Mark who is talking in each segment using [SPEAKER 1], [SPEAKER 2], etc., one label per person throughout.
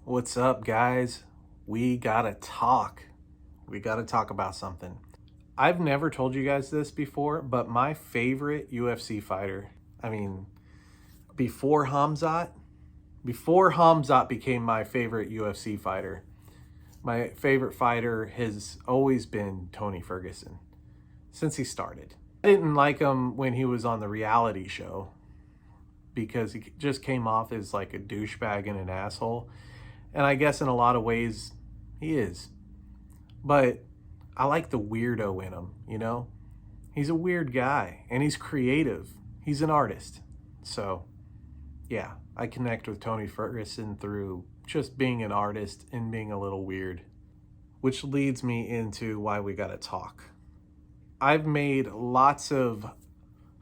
[SPEAKER 1] What's up, guys? We gotta talk. We gotta talk about something. I've never told you guys this before, but my favorite UFC fighter, I mean, before Khamzat, before Khamzat became my favorite UFC fighter, my favorite fighter has always been Tony Ferguson since he started. I didn't like him when he was on the reality show because he just came off as like a douchebag and an asshole. And I guess in a lot of ways, he is. But I like the weirdo in him, you know? He's a weird guy, and he's creative. He's an artist. So, yeah, I connect with Tony Ferguson through just being an artist and being a little weird. Which leads me into why we gotta talk. I've made lots of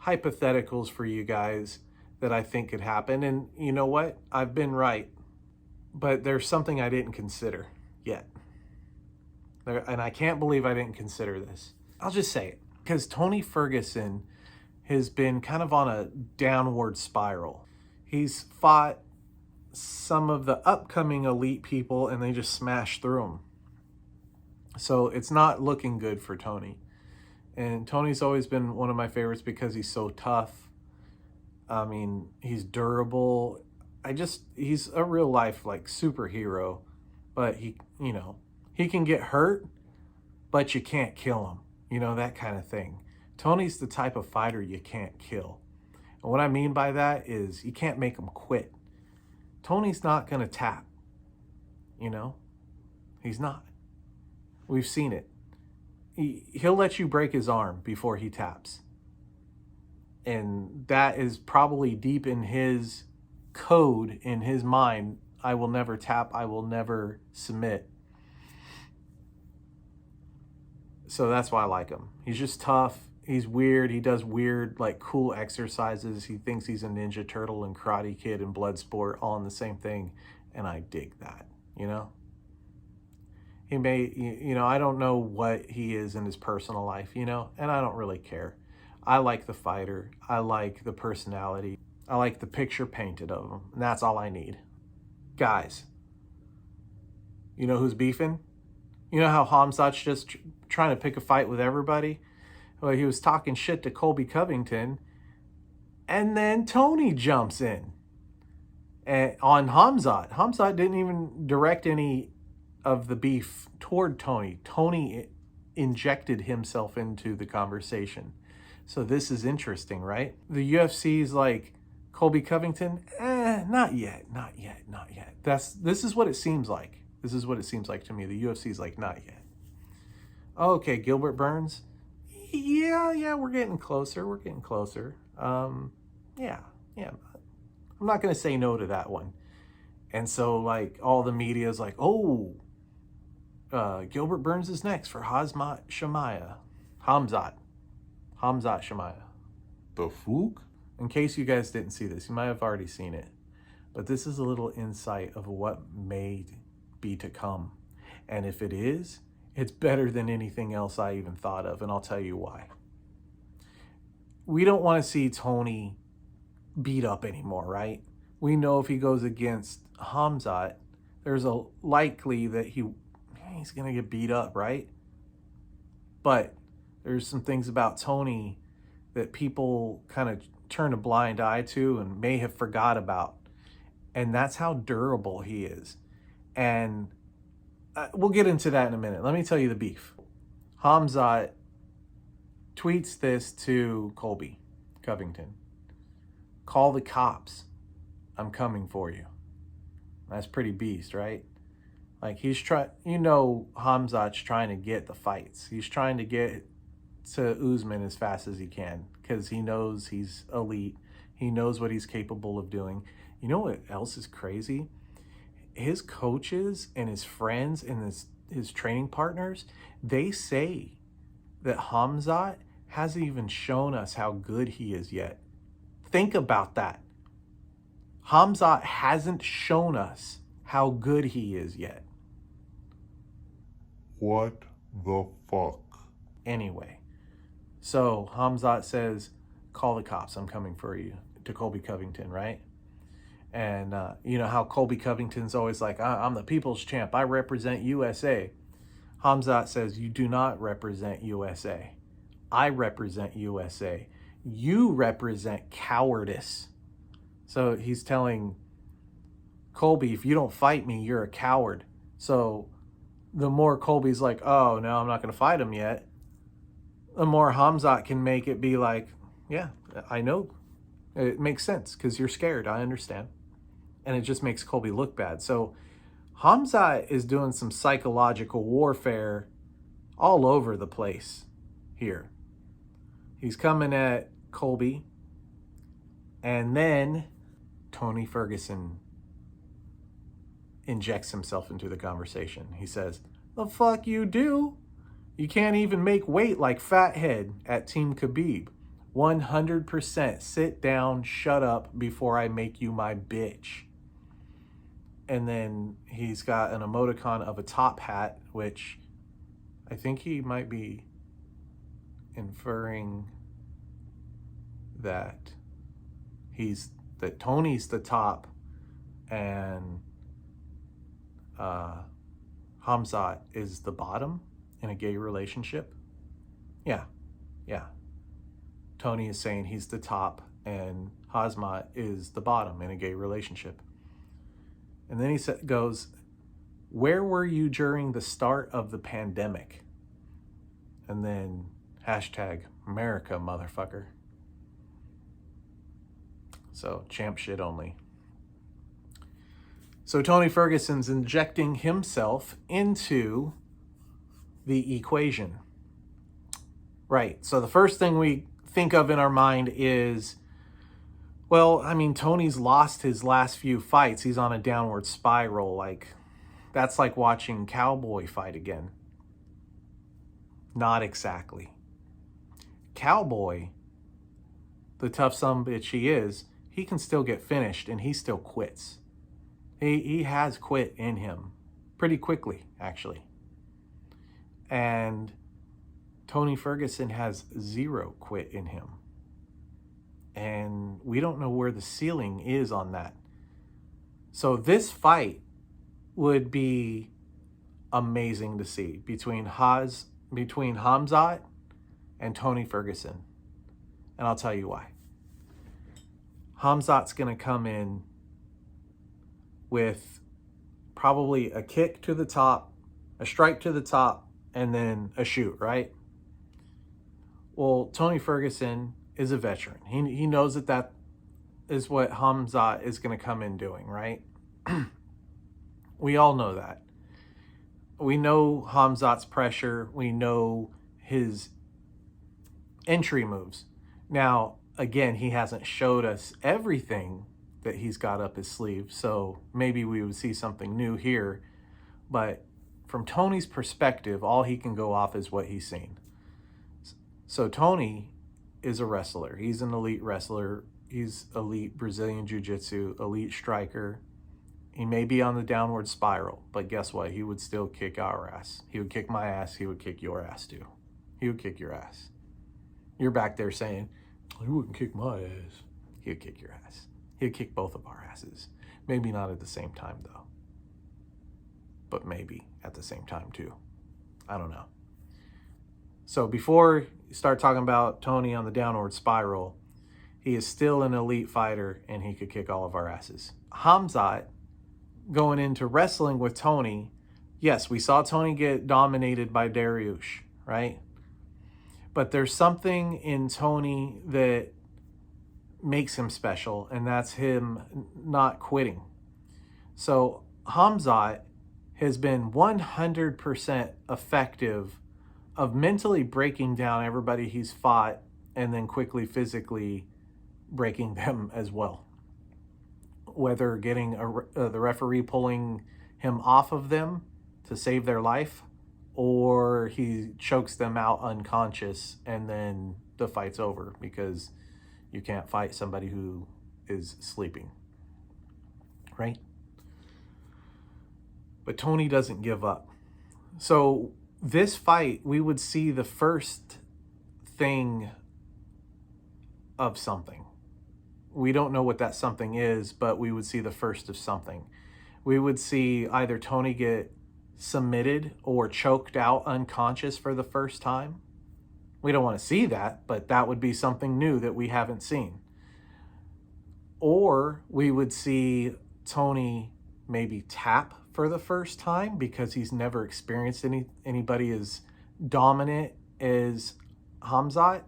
[SPEAKER 1] hypotheticals for you guys that I think could happen, and you know what? I've been right. But there's something I didn't consider yet. And I can't believe I didn't consider this. I'll just say it. Because Tony Ferguson has been kind of on a downward spiral. He's fought some of the upcoming elite people and they just smash through them. So it's not looking good for Tony. And Tony's always been one of my favorites because he's so tough. I mean, he's durable. He's a real life like superhero, but he can get hurt, but you can't kill him, that kind of thing. Tony's the type of fighter you can't kill. And what I mean by that is you can't make him quit. Tony's not going to tap, he's not. We've seen it. He'll let you break his arm before he taps. And that is probably deep in his code in his mind. I will never tap, I will never submit. So that's why I like him. He's just tough, he's weird, he does weird like cool exercises. He thinks he's a Ninja Turtle and Karate Kid and Bloodsport all in the same thing, and I dig that. He may, I don't know what he is in his personal life, and I don't really care. I like the fighter, I like the personality, I like the picture painted of him, and that's all I need. Guys, you know who's beefing? You know how Khamzat's just trying to pick a fight with everybody? Well, he was talking shit to Colby Covington, and then Tony jumps in on Khamzat. Khamzat didn't even direct any of the beef toward Tony. Tony injected himself into the conversation. So this is interesting, right? The UFC's like, Colby Covington, not yet. This is what it seems like. This is what it seems like to me. The UFC's like, not yet. Okay, Gilbert Burns. Yeah, we're getting closer. Yeah. I'm not gonna say no to that one. And so like all the media is like, oh, Gilbert Burns is next for Khamzat Chimaev. Khamzat Chimaev.
[SPEAKER 2] The fuck?
[SPEAKER 1] In case you guys didn't see this, you might have already seen it, but this is a little insight of what may be to come. And if it is, it's better than anything else I even thought of, and I'll tell you why. We don't want to see Tony beat up anymore, right? We know if he goes against Khamzat, there's a likely that he's going to get beat up, right? But there's some things about Tony that people kind of turn a blind eye to and may have forgot about. And that's how durable he is. And we'll get into that in a minute. Let me tell you the beef. Khamzat tweets this to Colby Covington. Call the cops. I'm coming for you. That's pretty beast, right? Like Khamzat's trying to get the fights. He's trying to get to Usman as fast as he can because he knows he's elite. He knows what he's capable of doing. You know what else is crazy? His coaches and his friends and his training partners, they say that Khamzat hasn't even shown us how good he is yet. Think about that. Khamzat hasn't shown us how good he is yet.
[SPEAKER 2] What the fuck?
[SPEAKER 1] Anyway, so Khamzat says, call the cops, I'm coming for you, to Colby Covington, right? And you know how Colby Covington's always like, I'm the people's champ. I represent USA. Khamzat says, you do not represent USA. I represent USA. You represent cowardice. So he's telling Colby, if you don't fight me, you're a coward. So the more Colby's like, oh, no, I'm not going to fight him yet, the more Khamzat can make it be like, yeah, I know. It makes sense because you're scared. I understand. And it just makes Colby look bad. So Khamzat is doing some psychological warfare all over the place here. He's coming at Colby. And then Tony Ferguson injects himself into the conversation. He says, the fuck you do? You can't even make weight like Fathead at Team Khabib. 100% sit down, shut up before I make you my bitch. And then he's got an emoticon of a top hat, which I think he might be inferring that Tony's the top and Khamzat is the bottom in a gay relationship. Yeah. Tony is saying he's the top and Khamzat is the bottom in a gay relationship. And then he goes, where were you during the start of the pandemic? And then hashtag America, motherfucker. So champ shit only. So Tony Ferguson's injecting himself into the equation. Right. So the first thing we think of in our mind is, well, I mean, Tony's lost his last few fights. He's on a downward spiral. Like, that's like watching Cowboy fight again. Not exactly. Cowboy, the tough sumbitch he is, he can still get finished and he still quits. He has quit in him pretty quickly, actually. And Tony Ferguson has zero quit in him. And we don't know where the ceiling is on that. So this fight would be amazing to see between Khamzat and Tony Ferguson. And I'll tell you why. Khamzat's going to come in with probably a kick to the top, a strike to the top, and then a shoot, right? Well, Tony Ferguson is a veteran. He knows that is what Khamzat is going to come in doing, right? We all know that. We know Khamzat's pressure. We know his entry moves. Now, again, he hasn't showed us everything that he's got up his sleeve, so maybe we would see something new here. But from Tony's perspective, all he can go off is what he's seen. So Tony is a wrestler. He's an elite wrestler. He's elite Brazilian Jiu-Jitsu, elite striker. He may be on the downward spiral, but guess what? He would still kick our ass. He would kick my ass. He would kick your ass too. He would kick your ass. You're back there saying, he wouldn't kick my ass. He would kick your ass. He would kick both of our asses. Maybe not at the same time though. But maybe at the same time too. I don't know. So before you start talking about Tony on the downward spiral, he is still an elite fighter and he could kick all of our asses. Khamzat, going into wrestling with Tony, yes, we saw Tony get dominated by Dariush, right? But there's something in Tony that makes him special, and that's him not quitting. So Khamzat has been 100% effective of mentally breaking down everybody he's fought and then quickly physically breaking them as well. Whether getting the referee pulling him off of them to save their life, or he chokes them out unconscious and then the fight's over because you can't fight somebody who is sleeping, right? But Tony doesn't give up. So this fight, we would see the first thing of something. We don't know what that something is, but we would see the first of something. We would see either Tony get submitted or choked out unconscious for the first time. We don't want to see that, but that would be something new that we haven't seen. Or we would see Tony maybe tap for the first time because he's never experienced anybody as dominant as Khamzat.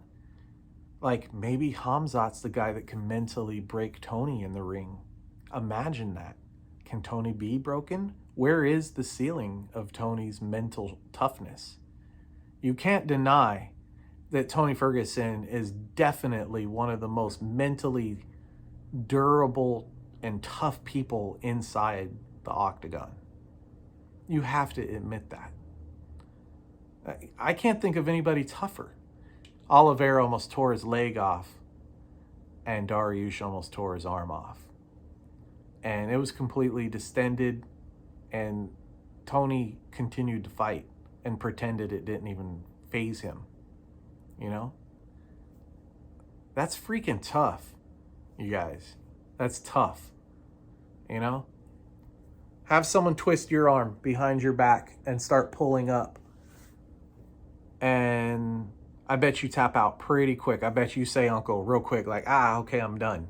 [SPEAKER 1] Like, maybe Khamzat's the guy that can mentally break Tony in the ring. Imagine that. Can Tony be broken? Where is the ceiling of Tony's mental toughness? You can't deny that Tony Ferguson is definitely one of the most mentally durable and tough people inside the octagon. You have to admit that. I can't think of anybody tougher. Oliveira almost tore his leg off, and Dariush almost tore his arm off. And it was completely distended, and Tony continued to fight and pretended it didn't even faze him. You know? That's freaking tough, you guys. That's tough. You know? Have someone twist your arm behind your back and start pulling up. And I bet you tap out pretty quick. I bet you say uncle real quick, like, okay, I'm done.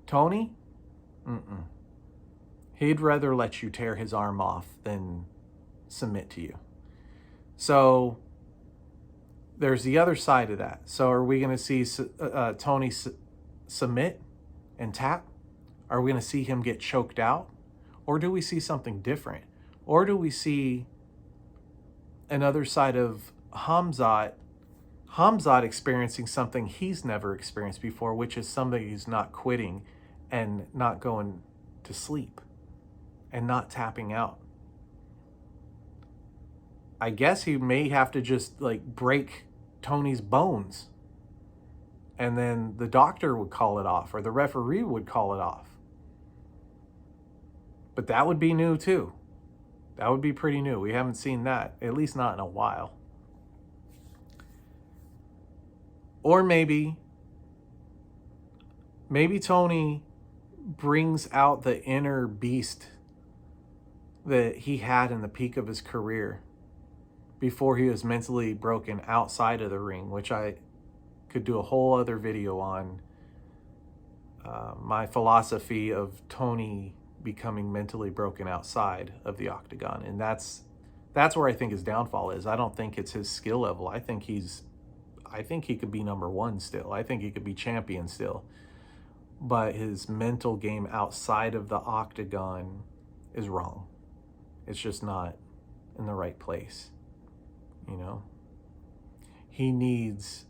[SPEAKER 1] Tony? He'd rather let you tear his arm off than submit to you. So there's the other side of that. So are we going to see Tony submit and tap? Are we going to see him get choked out? Or do we see something different? Or do we see another side of Khamzat experiencing something he's never experienced before, which is somebody who's not quitting and not going to sleep and not tapping out? I guess he may have to just like break Tony's bones, and then the doctor would call it off, or the referee would call it off. But that would be new too. That would be pretty new. We haven't seen that, at least not in a while. Or maybe Tony brings out the inner beast that he had in the peak of his career before he was mentally broken outside of the ring, which I could do a whole other video on, my philosophy of Tony becoming mentally broken outside of the octagon. And that's where I think his downfall is. I don't think it's his skill level. I think he could be number one still. I think he could be champion still. But his mental game outside of the octagon is wrong. It's just not in the right place. You know? He needs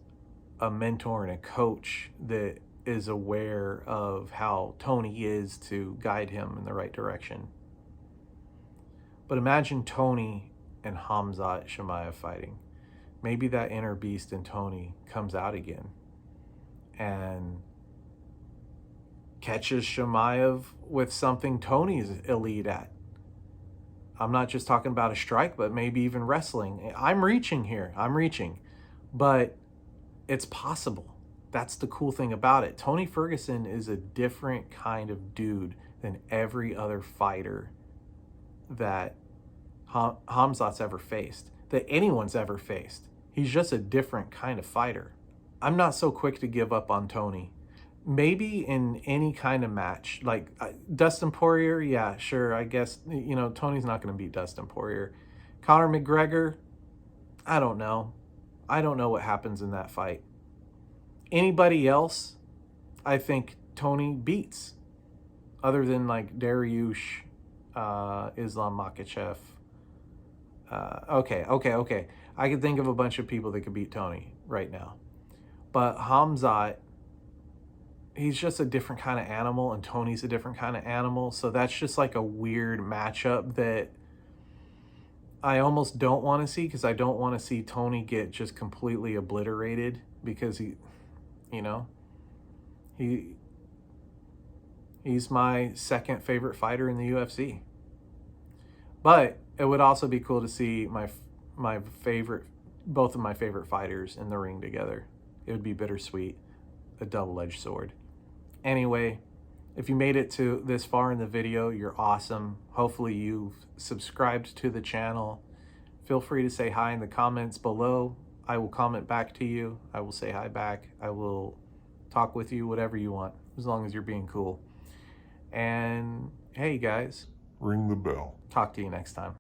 [SPEAKER 1] a mentor and a coach that is aware of how Tony is to guide him in the right direction. But imagine Tony and Khamzat Chimaev fighting. Maybe that inner beast in Tony comes out again and catches Chimaev with something Tony's elite at. I'm not just talking about a strike, but maybe even wrestling. I'm reaching here. But it's possible. That's the cool thing about it. Tony Ferguson is a different kind of dude than every other fighter that Khamzat's ever faced, that anyone's ever faced. He's just a different kind of fighter. I'm not so quick to give up on Tony. Maybe in any kind of match, like Dustin Poirier, yeah, sure, I guess, you know, Tony's not going to beat Dustin Poirier. Conor McGregor, I don't know. I don't know what happens in that fight. Anybody else, I think Tony beats, other than like Dariush, Islam Makhachev. Okay. I could think of a bunch of people that could beat Tony right now. But Khamzat, he's just a different kind of animal, and Tony's a different kind of animal. So that's just like a weird matchup that I almost don't want to see, because I don't want to see Tony get just completely obliterated, because he's my second favorite fighter in the UFC. But it would also be cool to see both of my favorite fighters in the ring together. It would be bittersweet, a double-edged sword. Anyway, if you made it to this far in the video, you're awesome. Hopefully you've subscribed to the channel. Feel free to say hi in the comments below. I will comment back to you. I will say hi back. I will talk with you, whatever you want, as long as you're being cool. And hey guys,
[SPEAKER 2] Ring the bell.
[SPEAKER 1] talk to you next time.